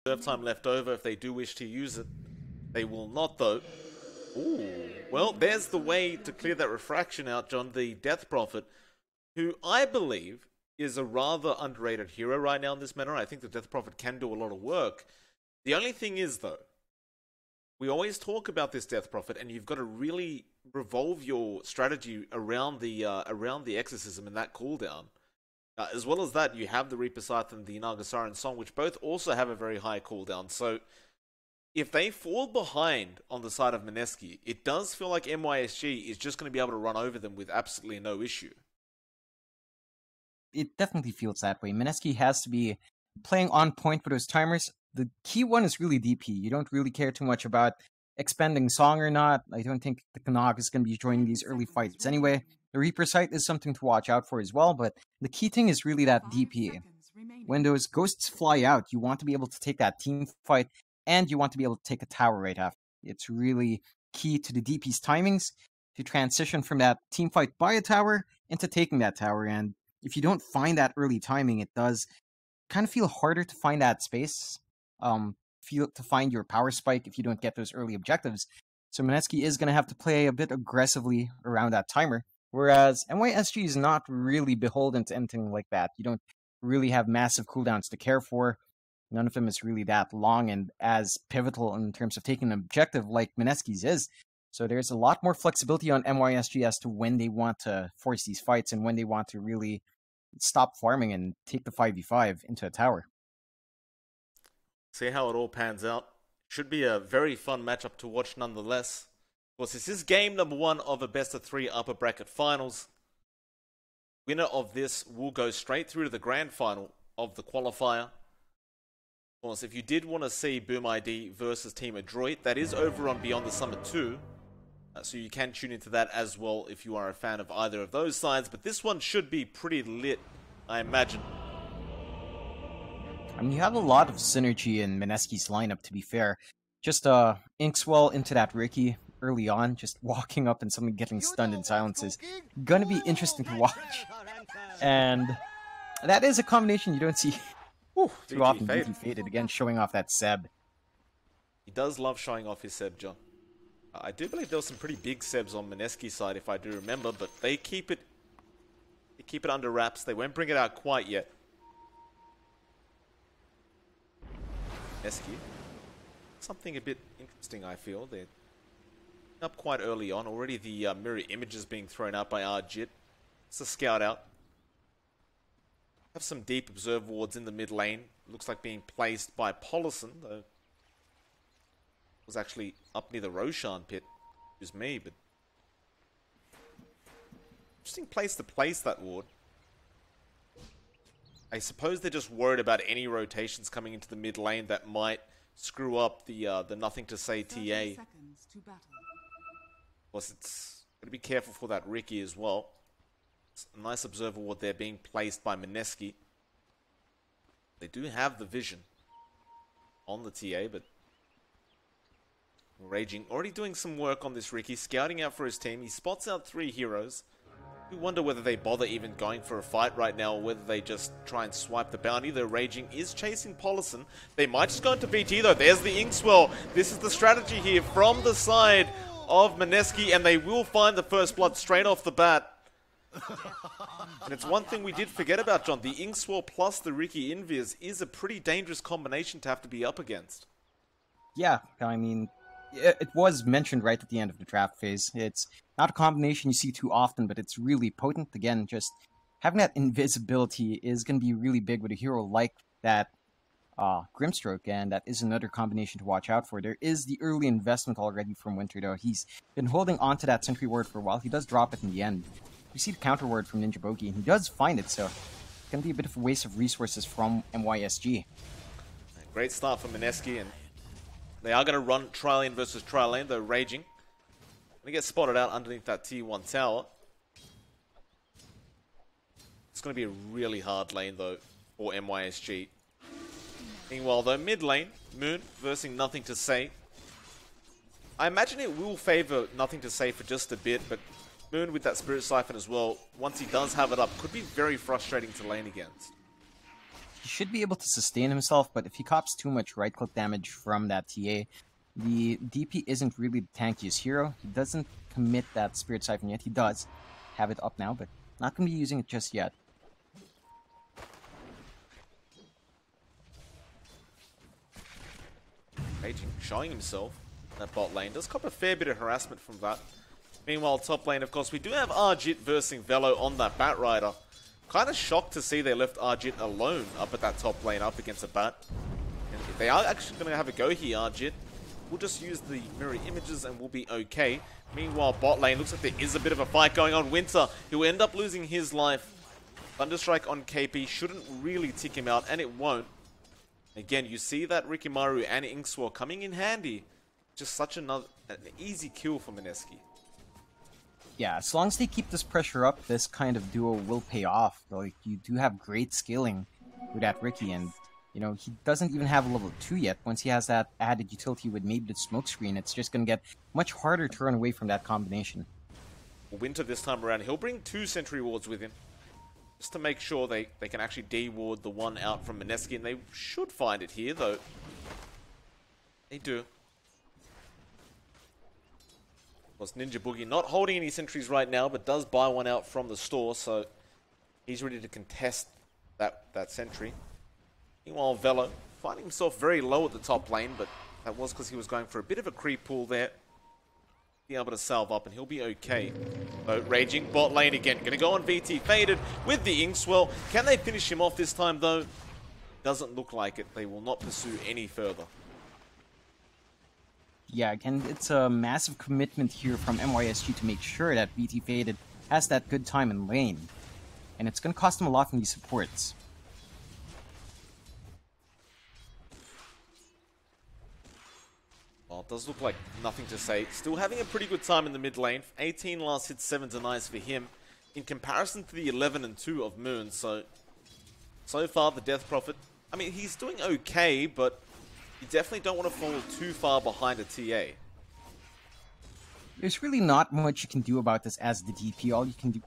Reserve time left over if they do wish to use it. They will not, though. Ooh, well, there's the way to clear that refraction out, John. The Death Prophet, who I believe is a rather underrated hero right now in this meta. I think the Death Prophet can do a lot of work. The only thing is, though, we always talk about this Death Prophet, and you've got to really revolve your strategy around the Exorcism and that cooldown. As well as that, you have the Reaper Scythe and the Nagasarian Song, which both also have a very high cooldown. So, if they fall behind on the side of Mineski, it does feel like MYSG is just going to be able to run over them with absolutely no issue. It definitely feels that way. Mineski has to be playing on point with those timers. The key one is really DP. You don't really care too much about expending Song or not. I don't think the Kanag is going to be joining these early fights anyway. The Reaper Sight is something to watch out for as well, but the key thing is really that DP. When those ghosts fly out, you want to be able to take that team fight, and you want to be able to take a tower right after. It's really key to the DP's timings to transition from that team fight by a tower into taking that tower, and if you don't find that early timing, it does kind of feel harder to find that space, to find your power spike if you don't get those early objectives. So Mineski is going to have to play a bit aggressively around that timer, whereas MYSG is not really beholden to anything like that. You don't really have massive cooldowns to care for. None of them is really that long and as pivotal in terms of taking an objective like Mineski's is. So there's a lot more flexibility on MYSG as to when they want to force these fights and when they want to really stop farming and take the 5v5 into a tower. See how it all pans out. Should be a very fun matchup to watch nonetheless. Of course, this is game number 1 of a best-of-3 upper bracket finals. Winner of this will go straight through to the grand final of the qualifier. Of course, if you did want to see Boom ID versus Team Adroit, that is over on Beyond the Summer 2. So you can tune into that as well if you are a fan of either of those sides. But this one should be pretty lit, I imagine. I mean, you have a lot of synergy in Mineski's lineup, to be fair. Just Inkswell into that Riki early on, just walking up and someone getting stunned in silence is going to be interesting to watch. And that is a combination you don't see too often. DT Faded, again, showing off that Seb. He does love showing off his Seb, John. I do believe there were some pretty big Sebs on Mineski's side, if I do remember, but they keep it under wraps. They won't bring it out quite yet. Mineski, something a bit interesting, I feel. They're up quite early on. Already the mirror images being thrown out by Arjit. It's a scout out. Have some deep observe wards in the mid lane. Looks like being placed by Polison, though. Was actually up near the Roshan pit. It was me, but interesting place to place that ward. I suppose they're just worried about any rotations coming into the mid lane that might screw up the nothing to say TA. Of course, it's got to be careful for that Riki as well. It's a nice observer ward there being placed by Mineski. They do have the vision on the TA, but Raging already doing some work on this Riki, scouting out for his team. He spots out 3 heroes. You wonder whether they bother even going for a fight right now or whether they just try and swipe the bounty. Though Raging is chasing Polison. They might just go into BT though. There's the Inkswell. This is the strategy here from the side of Mineski, and they will find the first blood straight off the bat. And it's one thing we did forget about, John. The Inkswell plus the Riki Invis is a pretty dangerous combination to have to be up against. Yeah, I mean, it was mentioned right at the end of the draft phase. It's not a combination you see too often, but it's really potent. Again, just having that invisibility is going to be really big with a hero like that Grimstroke, and that is another combination to watch out for. There is the early investment already from Winter, though. He's been holding on to that Sentry Ward for a while. He does drop it in the end. We see the counter word from Ninja Bogey, and he does find it, so it's going to be a bit of a waste of resources from MYSG. Great start for Mineski, and they are going to run tri-lane versus tri-lane, though Raging. Going to get spotted out underneath that T1 tower. It's going to be a really hard lane, though, for MYSG. Meanwhile, though, mid lane, Moon versing Nothing to Say. I imagine it will favor Nothing to Say for just a bit, but Moon with that Spirit Siphon as well, once he does have it up, could be very frustrating to lane against. he should be able to sustain himself, but if he cops too much right-click damage from that TA, the DP isn't really the tankiest hero. He doesn't commit that Spirit Siphon yet. He does have it up now, but not going to be using it just yet. Raging, showing himself in that bot lane. Does cop a fair bit of harassment from that. Meanwhile, top lane, of course, we do have Arjit versing Velo on that Bat Rider. Kind of shocked to see they left Arjit alone up at that top lane up against a Bat. And if they are actually going to have a go here, Arjit, we'll just use the mirror images and we'll be okay. Meanwhile, bot lane, looks like there is a bit of a fight going on. Winter, he'll end up losing his life. Thunderstrike on KP shouldn't really tick him out, and it won't. Again, you see that Rikimaru and Inkswell coming in handy. Just such an easy kill for Mineski. Yeah, as long as they keep this pressure up, this kind of duo will pay off. Like, you do have great skilling with that Riki, and you know, he doesn't even have level 2 yet. Once he has that added utility with maybe the smoke screen, it's just going to get much harder to run away from that combination. Winter this time around, he'll bring 2 sentry wards with him, just to make sure they can actually de-ward the one out from Mineski, and they should find it here, though. They do. Of course, Ninja Boogie not holding any sentries right now, but does buy one out from the store, so he's ready to contest that sentry. Meanwhile, Velo finding himself very low at the top lane, but that was because he was going for a bit of a creep pull there. Be able to salve up, and he'll be okay. So, Raging, bot lane again. Going to go on VT Faded with the Inkswell. Can they finish him off this time, though? Doesn't look like it. They will not pursue any further. Yeah, again, it's a massive commitment here from MYSG to make sure that VT Faded has that good time in lane. And it's going to cost them a lot from these supports. Well, it does look like nothing to say. Still having a pretty good time in the mid lane. 18 last hit, 7 denies for him. In comparison to the 11 and 2 of Moon. So far, the Death Prophet, I mean, he's doing okay, but you definitely don't want to fall too far behind a TA. There's really not much you can do about this as the DP. All you can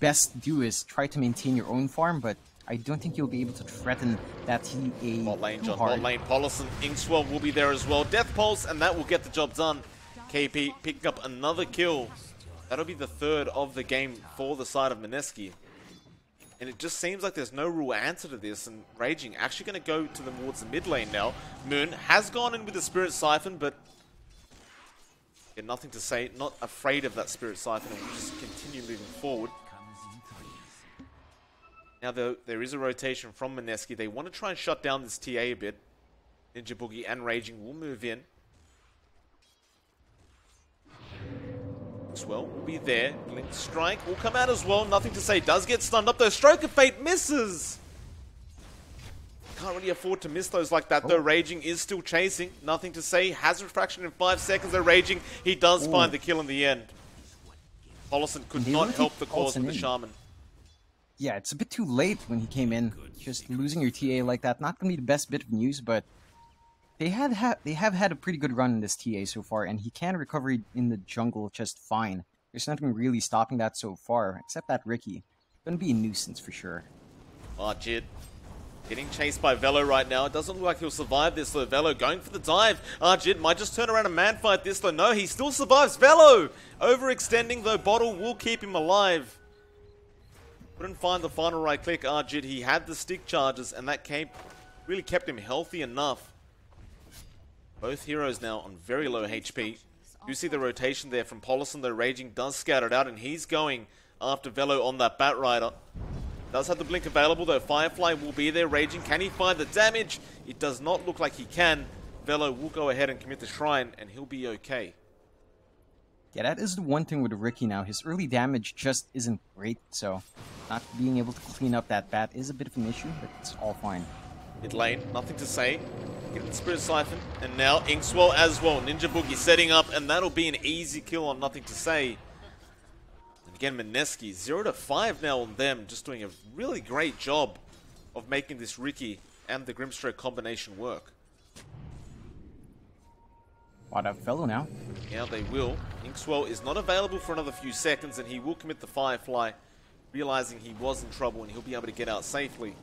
best do is try to maintain your own farm, but I don't think you'll be able to threaten that TA Bot lane, too John. hard. Bot lane, Polison, Inkswell will be there as well. Death Pulse, and that will get the job done. KP picking up another kill. That'll be the 3rd of the game for the side of Mineski. And it just seems like there's no real answer to this, and Raging actually going to go towards the mid lane now. Moon has gone in with the Spirit Siphon, but yeah, nothing to say. Not afraid of that Spirit Siphon, and will just continue moving forward. Now, there is a rotation from Mineski. They want to try and shut down this TA a bit. Ninja Boogie and Raging will move in. As well, will be there. Blink Strike will come out as well. Nothing to say. Does get stunned up though. Stroke of Fate misses. Can't really afford to miss those like that though. Raging is still chasing. Nothing to say. Has refraction in 5 seconds though. Raging, he does find the kill in the end. Polison could not help the cause with the Shaman. Yeah, it's a bit too late when he came in. Just losing your TA like that, not going to be the best bit of news, but they have had a pretty good run in this TA so far, and he can recover in the jungle just fine. There's nothing really stopping that so far, except that Riki. Gonna be a nuisance for sure. Arjit getting chased by Velo right now. It doesn't look like he'll survive this though. Velo going for the dive. Arjit might just turn around and man-fight this though. No, he still survives. Velo overextending though. Bottle will keep him alive. Couldn't find the final right click, Arjit. He had the stick charges, and that really kept him healthy enough. Both heroes now on very low HP. You see the rotation there from Polison, though. Raging does scatter it out, and he's going after Velo on that Bat Rider. Does have the blink available, though. Firefly will be there. Raging, can he find the damage? It does not look like he can. Velo will go ahead and commit the Shrine, and he'll be okay. Yeah, that is the one thing with Riki now. His early damage just isn't great, so not being able to clean up that bat is a bit of an issue, but it's all fine. Mid lane, nothing to say. Get the Spirit Siphon, and now Inkswell as well. Ninja Boogie setting up, and that'll be an easy kill on nothing to say. And again, Mineski, 0 to 5 now on them, just doing a really great job of making this Riki and the Grimstroke combination work. What up, fellow now? Yeah, they will. Inkswell is not available for another few seconds, and he will commit the Firefly, realizing he was in trouble and he'll be able to get out safely.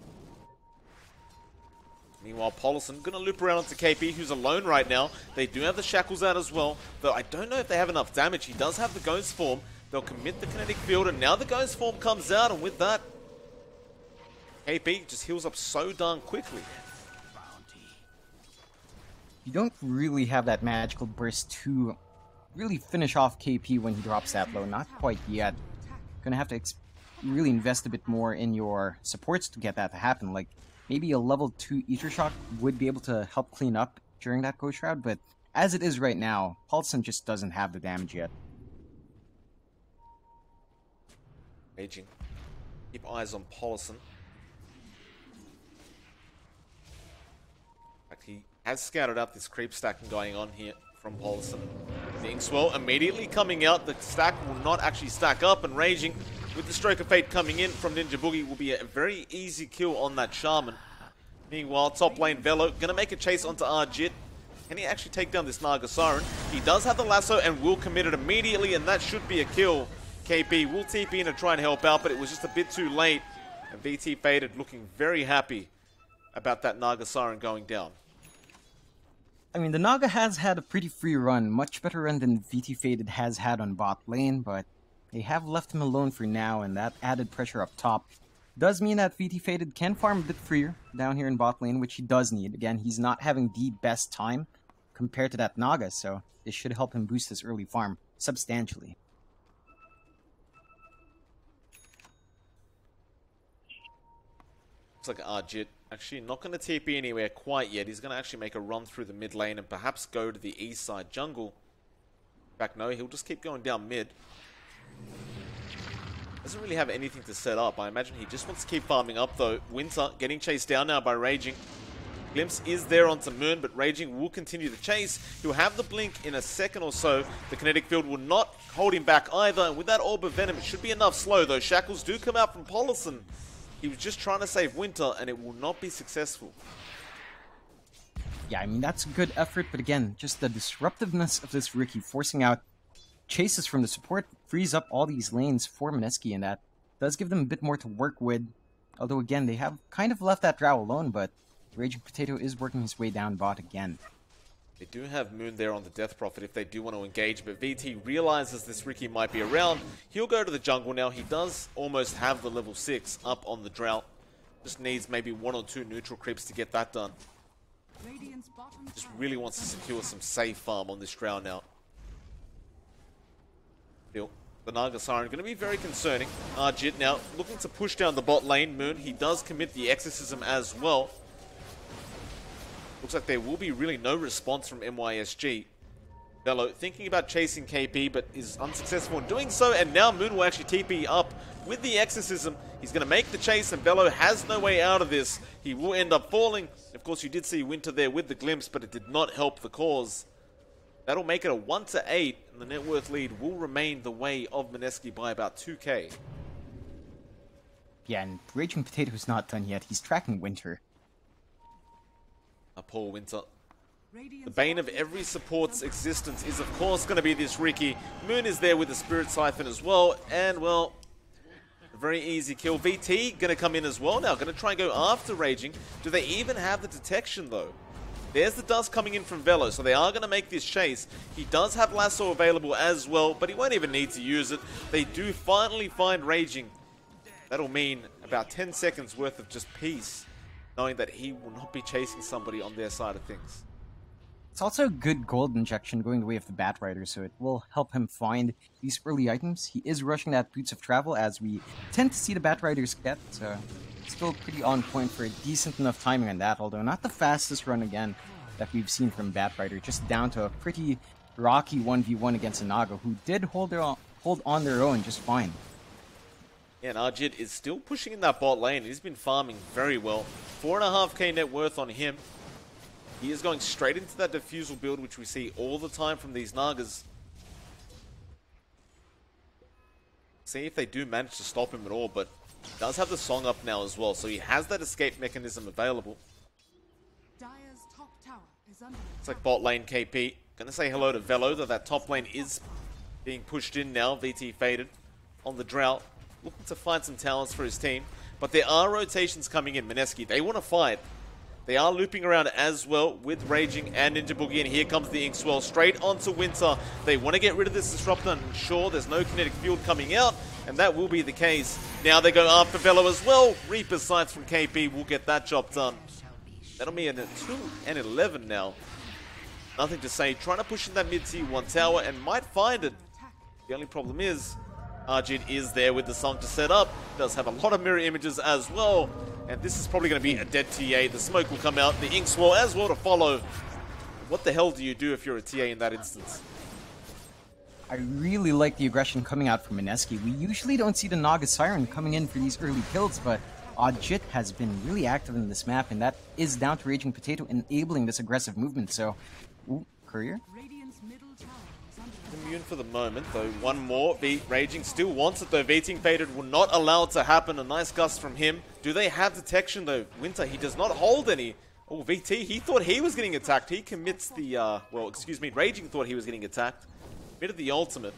Meanwhile, Paulson gonna loop around onto KP, who's alone right now. They do have the shackles out as well, though I don't know if they have enough damage. He does have the ghost form. They'll commit the kinetic field, and now the ghost form comes out, and with that, KP just heals up so darn quickly. You don't really have that magical burst to really finish off KP when he drops that low. Not quite yet. Gonna have to really invest a bit more in your supports to get that to happen. Like, maybe a level 2 Ether Shock would be able to help clean up during that Ghost Shroud, but as it is right now, Paulson just doesn't have the damage yet. Raging. Keep eyes on Paulson. In fact, he has scouted out this creep stacking going on here from Paulson. Inkswell immediately coming out. The stack will not actually stack up, and Raging with the Stroke of Fate coming in from Ninja Boogie will be a very easy kill on that Shaman. Meanwhile, top lane Velo gonna make a chase onto Arjit. Can he actually take down this Naga Siren? He does have the lasso and will commit it immediately, and that should be a kill. KP will TP in and try and help out, but it was just a bit too late. And VT Faded looking very happy about that Naga Siren going down. I mean, the Naga has had a pretty free run, much better run than VT Faded has had on bot lane, but they have left him alone for now, and that added pressure up top does mean that VT Faded can farm a bit freer down here in bot lane, which he does need. Again, he's not having the best time compared to that Naga, so this should help him boost his early farm substantially. Looks like Arjit actually not going to TP anywhere quite yet. He's going to actually make a run through the mid lane and perhaps go to the east side jungle. In fact, no, he'll just keep going down mid. Doesn't really have anything to set up. I imagine he just wants to keep farming up though. Winter getting chased down now by Raging. Glimpse is there onto Moon, but Raging will continue the chase. He'll have the blink in a second or so. The kinetic field will not hold him back either. And with that Orb of Venom, it should be enough slow though. Shackles do come out from Paulson. He was just trying to save Winter, and it will not be successful. Yeah, I mean, that's a good effort, but again, just the disruptiveness of this Riki forcing out chases from the support frees up all these lanes for Mineski, and that does give them a bit more to work with. Although, again, they have kind of left that Drow alone, but Raging Potato is working his way down bot again. They do have Moon there on the Death Prophet if they do want to engage, but VT realizes this Riki might be around. He'll go to the jungle now. He does almost have the level 6 up on the Drought. Just needs maybe 1 or 2 neutral creeps to get that done. Just really wants to secure some safe farm on this Drought now. Still, the Naga Siren going to be very concerning. Arjit now looking to push down the bot lane. Moon, he does commit the Exorcism as well. Looks like there will be really no response from MYSG. Velo thinking about chasing KP, but is unsuccessful in doing so, and now Moon will actually TP up with the Exorcism. He's going to make the chase, and Velo has no way out of this. He will end up falling. Of course, you did see Winter there with the glimpse, but it did not help the cause. That'll make it a 1-8, and the net worth lead will remain the way of Mineski by about 2k. Yeah, and Raging Potato is not done yet. He's tracking Winter. Poor Winter. The bane of every support's existence is, of course, going to be this Riki. Moon is there with the Spirit Siphon as well, and, well, a very easy kill. VT going to come in as well now, going to try and go after Raging. Do they even have the detection, though? There's the dust coming in from Velo, so they are going to make this chase. He does have Lasso available as well, but he won't even need to use it. They do finally find Raging. That'll mean about 10 seconds worth of just peace, knowing that he will not be chasing somebody on their side of things. It's also a good gold injection going the way of the Bat Rider, so it will help him find these early items. He is rushing that Boots of Travel, as we tend to see the Bat Riders get, so still pretty on point for a decent enough timing on that, although not the fastest run again that we've seen from Bat Rider, just down to a pretty rocky 1v1 against a Naga, who did hold on their own just fine. Yeah, and Arjit is still pushing in that bot lane. He's been farming very well. 4.5k net worth on him. He is going straight into that Diffusal build, which we see all the time from these Nagas. See if they do manage to stop him at all, but he does have the song up now as well, so he has that escape mechanism available. It's like bot lane KP. Gonna say hello to Velo, though that top lane is being pushed in now. VT Faded on the Drought, looking to find some talents for his team. But there are rotations coming in. Mineski, they want to fight. They are looping around as well with Raging and Ninja Boogie, and here comes the Inkswell straight onto Winter. They want to get rid of this Disruptor and ensure there's no kinetic field coming out, and that will be the case. Now they go after Velo as well. Reaper's Sights from KP will get that job done. That'll be a 2 and 11 now. Nothing to say, trying to push in that mid tier 1 tower and might find it. The only problem is, Arjit is there with the song to set up. Does have a lot of mirror images as well. And this is probably going to be a dead TA. The smoke will come out, the Inkswell as well to follow. What the hell do you do if you're a TA in that instance? I really like the aggression coming out from Mineski. We usually don't see the Naga Siren coming in for these early kills, but Ajit has been really active in this map, and that is down to Raging Potato enabling this aggressive movement. So, ooh, Courier. Immune for the moment, though. One more. Raging still wants it, though. VT Faded will not allow it to happen. A nice gust from him. Do they have detection, though? Winter, he does not hold any. Oh, VT, he thought he was getting attacked. He commits the, well, excuse me, Raging thought he was getting attacked. Committed the ultimate.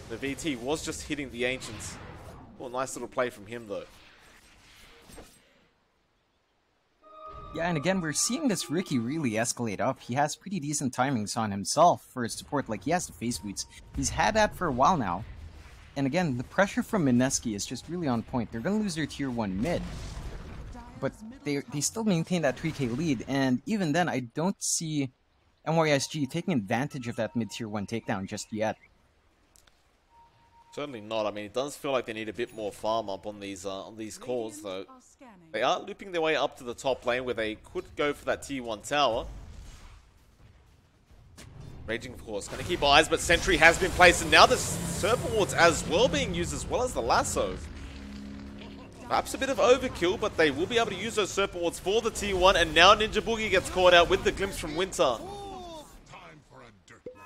The VT was just hitting the Ancients. Oh, nice little play from him, though. Yeah, and again, we're seeing this Riki really escalate up. He has pretty decent timings on himself for his support. Like, he has the face boots. He's had that for a while now. And again, the pressure from Mineski is just really on point. They're going to lose their tier 1 mid. But they still maintain that 3k lead. And even then, I don't see MYSG taking advantage of that mid tier 1 takedown just yet. Certainly not. I mean, it does feel like they need a bit more farm up on these cores, though. They are looping their way up to the top lane where they could go for that tier 1 tower. Raging, of course, going to keep eyes, but Sentry has been placed, and now the Serpent Wards as well being used, as well as the Lasso. Perhaps a bit of overkill, but they will be able to use those Serpent Wards for the tier 1, and now Ninja Boogie gets caught out with the glimpse from Winter.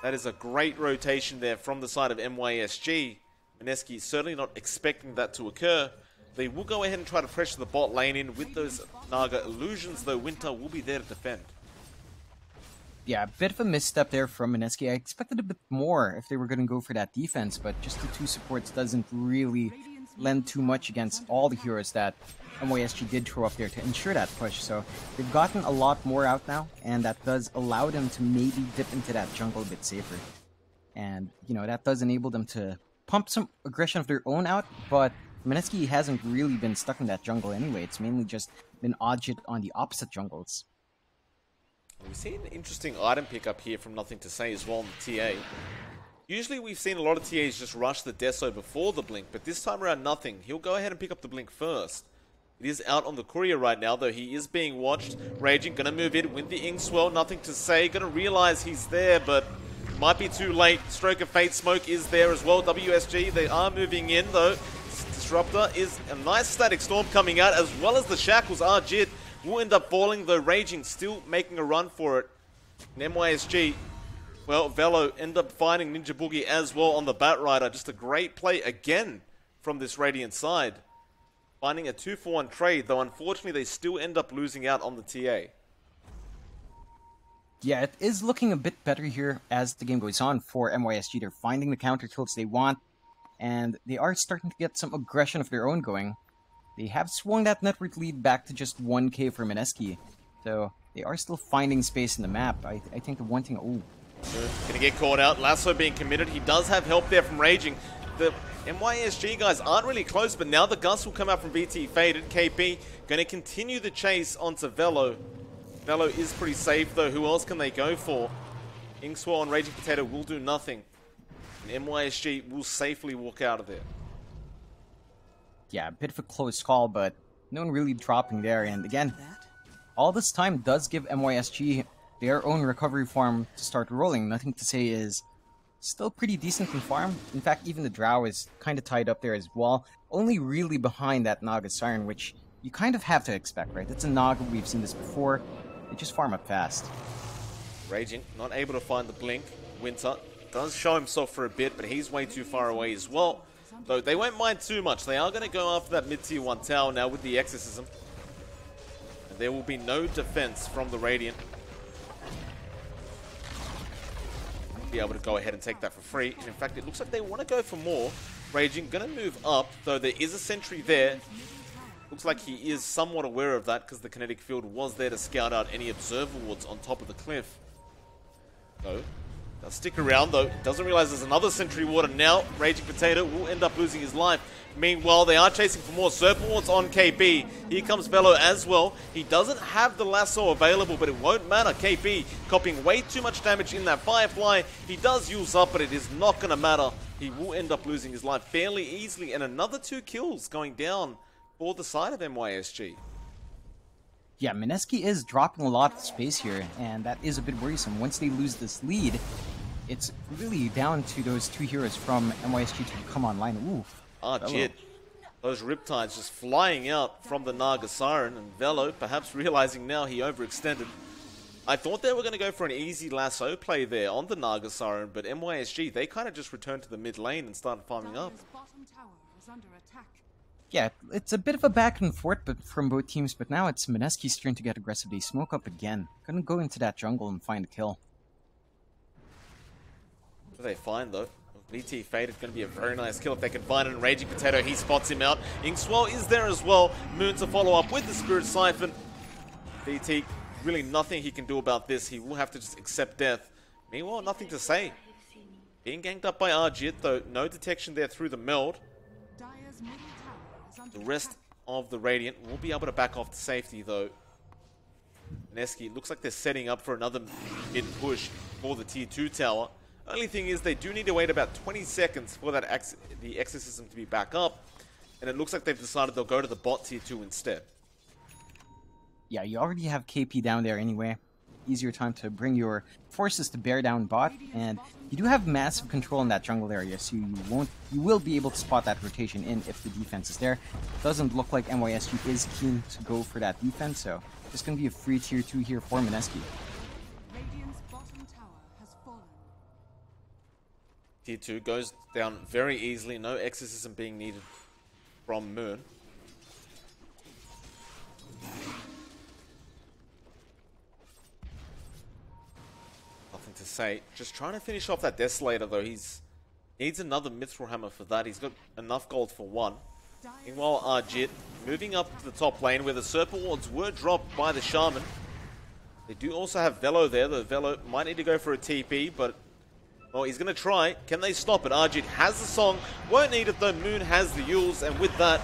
That is a great rotation there from the side of MYSG. Mineski certainly not expecting that to occur. They will go ahead and try to pressure the bot lane in with those Naga illusions, though Winter will be there to defend. Yeah, a bit of a misstep there from Mineski. I expected a bit more if they were going to go for that defense, but just the 2 supports doesn't really lend too much against all the heroes that MYSG did throw up there to ensure that push. So they've gotten a lot more out now, and that does allow them to maybe dip into that jungle a bit safer. And, you know, that does enable them to pump some aggression of their own out, but Mineski hasn't really been stuck in that jungle anyway. It's mainly just been Ajit on the opposite jungles. We've seen an interesting item pickup here from Nothing to Say as well on the TA. Usually we've seen a lot of TAs just rush the Deso before the Blink, but this time around Nothing. He'll go ahead and pick up the Blink first. It is out on the Courier right now, though he is being watched. Raging, gonna move in with the Inkswell. Nothing to Say, gonna realize he's there, but might be too late. Stroke of Fate Smoke is there as well. WSG, they are moving in, though. Disruptor is a nice Static Storm coming out, as well as the Shackles. Arjit will end up falling, though Raging still making a run for it. And MYSG, well, Velo end up finding Ninja Boogie as well on the Bat Rider. Just a great play again from this Radiant side. Finding a 2-for-1 trade, though unfortunately they still end up losing out on the TA. Yeah, it is looking a bit better here as the game goes on for MYSG. They're finding the counter kills they want, and they are starting to get some aggression of their own going. They have swung that network lead back to just 1k for Mineski, so they are still finding space in the map. I think the one thing... Ooh. Gonna get caught out. Lasso being committed. He does have help there from Raging. The MYSG guys aren't really close, but now the Gust will come out from VT Faded. KP gonna continue the chase onto Velo. Velo is pretty safe, though. Who else can they go for? Inkswell and Raging Potato will do nothing. And MYSG will safely walk out of there. Yeah, a bit of a close call, but no one really dropping there. And again, all this time does give MYSG their own recovery farm to start rolling. Nothing to Say is still pretty decent in farm. In fact, even the Drow is kind of tied up there as well. Only really behind that Naga Siren, which you kind of have to expect, right? It's a Naga, we've seen this before. They just farm up fast. Raging, not able to find the Blink. Winter does show himself for a bit, but he's way too far away as well. Though they won't mind too much. They are going to go after that mid-tier 1 tower now with the Exorcism. And there will be no defense from the Radiant. Be able to go ahead and take that for free. And in fact, it looks like they want to go for more. Raging going to move up, though there is a sentry there. Looks like he is somewhat aware of that because the kinetic field was there to scout out any observer wards on top of the cliff. So, they'll stick around though. Doesn't realize there's another sentry ward, and now Raging Potato will end up losing his life. Meanwhile, they are chasing for more Serpent Wards on KB. Here comes Velo as well. He doesn't have the lasso available, but it won't matter. KB copying way too much damage in that Firefly. He does use up, but it is not going to matter. He will end up losing his life fairly easily, and another 2 kills going down for the side of MYSG. Yeah, Mineski is dropping a lot of space here, and that is a bit worrisome. Once they lose this lead, it's really down to those 2 heroes from MYSG to come online. Ooh. Jit. Those Riptides just flying out from the Naga Siren, and Velo perhaps realizing now he overextended. I thought they were going to go for an easy lasso play there on the Naga Siren, but MYSG, they kind of just returned to the mid lane and started farming up. Yeah, it's a bit of a back and forth from both teams, but now it's Mineski's turn to get aggressive. They smoke up again. Gonna go into that jungle and find a kill. What do they find though? BT Faded going to be a very nice kill if they can find it. And Raging Potato, he spots him out. Inkswell is there as well. Moon to follow up with the Spirit Siphon. BT, really nothing he can do about this. He will have to just accept death. Meanwhile, nothing to say. Being ganked up by Arjit though. No detection there through the meld. The rest of the Radiant will be able to back off to safety though. Mineski, looks like they're setting up for another mid push for the tier 2 tower. Only thing is they do need to wait about 20 seconds for that the exorcism to be back up. And it looks like they've decided they'll go to the bot tier 2 instead. Yeah, you already have KP down there anyway. Easier time to bring your forces to bear down bot, and you do have massive control in that jungle area, so you will be able to spot that rotation in if the defense is there. Doesn't look like MYSG is keen to go for that defense, so it's going to be a free tier 2 here for Mineski. Tier 2 goes down very easily, no exorcism being needed from Moon. Nothing to say. Just trying to finish off that Desolator though. He's needs another Mithril Hammer for that. He's got enough gold for 1. Meanwhile, Arjit moving up to the top lane where the Serpent Wards were dropped by the Shaman. They do also have Velo there. The Velo might need to go for a TP, but well, he's going to try. Can they stop it? Arjit has the song. Won't need it though. Moon has the Yules, and with that,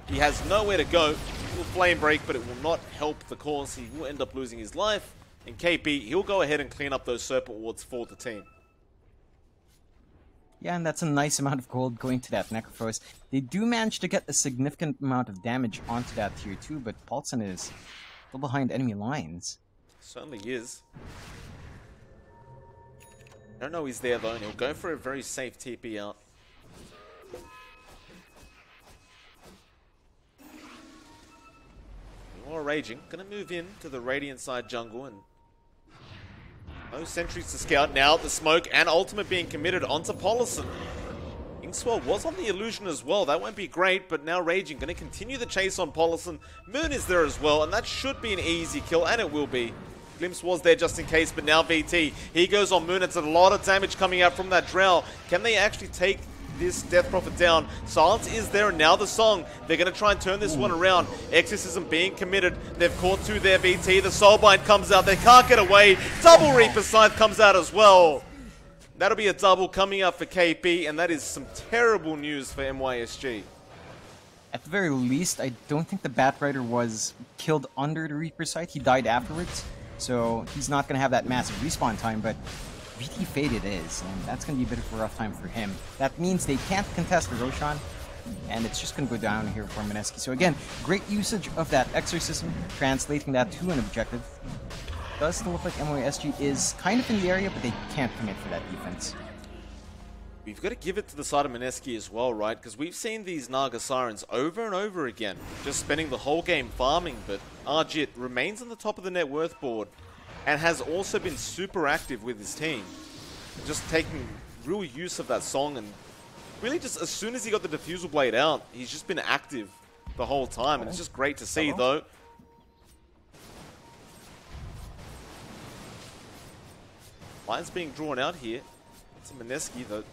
he has nowhere to go. He will flame break, but it will not help the cause. He will end up losing his life. And KP, he'll go ahead and clean up those Serpent Wards for the team. Yeah, and that's a nice amount of gold going to that Necrophos. They do manage to get a significant amount of damage onto that tier 2, but Paulson is still behind enemy lines. Certainly is. I don't know he's there though, and he'll go for a very safe TP out. More Raging, gonna move in to the Radiant side jungle, and no sentries to scout. Now the smoke and ultimate being committed onto Polison. Inkswell was on the illusion as well. That won't be great, but now Raging gonna continue the chase on Polison. Moon is there as well, and that should be an easy kill, and it will be. Glimpse was there just in case, but now VT. He goes on Moon. It's a lot of damage coming out from that Drow. Can they actually take this Death Prophet down? Silence is there, and now the song. They're going to try and turn this one around. Exorcism being committed. They've caught 2 there, VT. The Soulbind comes out. They can't get away. Double Reaper Scythe comes out as well. That'll be a double coming up for KP, and that is some terrible news for MYSG. At the very least, I don't think the Batrider was killed under the Reaper site. He died afterwards. So he's not going to have that massive respawn time, but VT Faded is, and that's going to be a bit of a rough time for him. That means they can't contest the Roshan, and it's just going to go down here for Mineski. So again, great usage of that Exorcism, translating that to an objective. Does still look like MYSG is kind of in the area, but they can't commit for that defense. We've got to give it to the side of Mineski as well, right? Because we've seen these Naga Sirens over and over again, just spending the whole game farming, but Arjit remains on the top of the net worth board and has also been super active with his team. Just taking real use of that song, and really just as soon as he got the Diffusal Blade out, he's just been active the whole time, and it's just great to see though. Line's being drawn out here. It's Mineski though.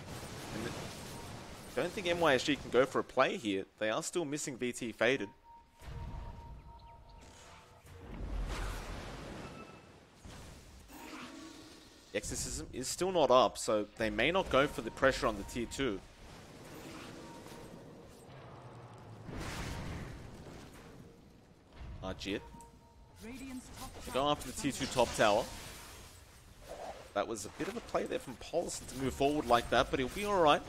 I don't think MYSG can go for a play here. They are still missing VT Faded. Exorcism is still not up, so they may not go for the pressure on the tier 2. Jit. Go after the tier 2 top tower. That was a bit of a play there from Paulson to move forward like that, but he'll be alright.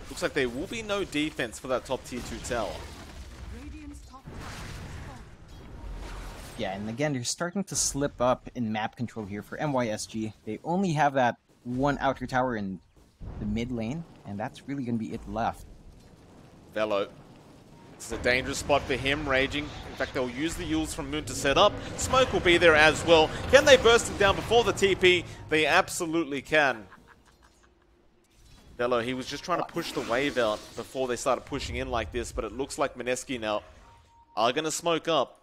Looks like there will be no defense for that top tier 2 tower. Yeah, and again, they're starting to slip up in map control here for MYSG. They only have that one outer tower in the mid lane, and that's really going to be it left. Velo. It's a dangerous spot for him, raging. In fact, they'll use the Yules from Moon to set up. Smoke will be there as well. Can they burst him down before the TP? They absolutely can. Velo, he was just trying to push the wave out before they started pushing in like this, but it looks like Mineski now are going to smoke up.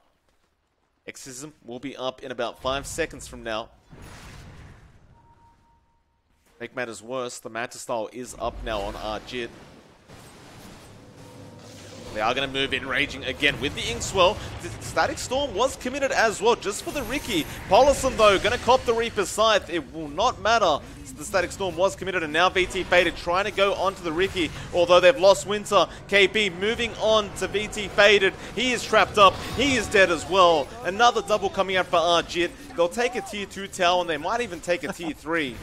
Exorcism will be up in about 5 seconds from now. Make matters worse, the Manta style is up now on Jit. They are going to move in, raging again with the Inkswell. The Static Storm was committed as well, just for the Riki. Paulson, though, going to cop the Reaper's Scythe. It will not matter. The Static Storm was committed, and now VT Faded trying to go onto the Riki, although they've lost Winter. KP moving on to VT Faded. He is trapped up. He is dead as well. Another double coming out for Jit. They'll take a tier 2 tower, and they might even take a tier 3.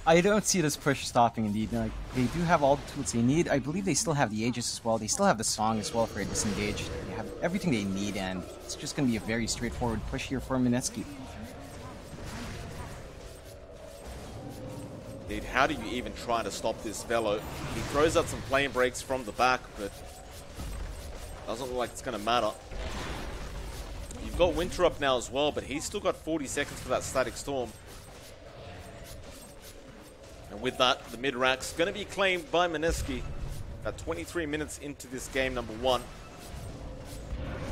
I don't see this push stopping, indeed. Like, they do have all the tools they need. I believe they still have the Aegis as well. They still have the Song as well for a disengage. They have everything they need, and it's just going to be a very straightforward push here for Mineski. Indeed, how do you even try to stop this Velo? He throws out some flame breaks from the back, but doesn't look like it's going to matter. You've got Winter up now as well, but he's still got 40 seconds for that Static Storm. And with that, the mid-rack's going to be claimed by Mineski at 23 minutes into this game number 1.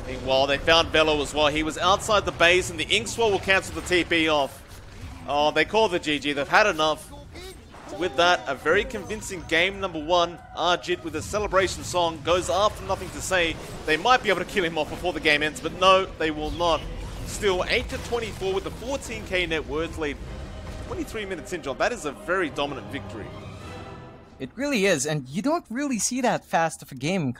Meanwhile, they found Velo as well. He was outside the base, and the Inkswell will cancel the TP off. Oh, they call the GG. They've had enough. With that, a very convincing game number 1. Jit with a celebration song goes after nothing to say. They might be able to kill him off before the game ends, but no, they will not. Still 8-24 with the 14k net worth lead. 23 minutes in, John. That is a very dominant victory. It really is, and you don't really see that fast of a game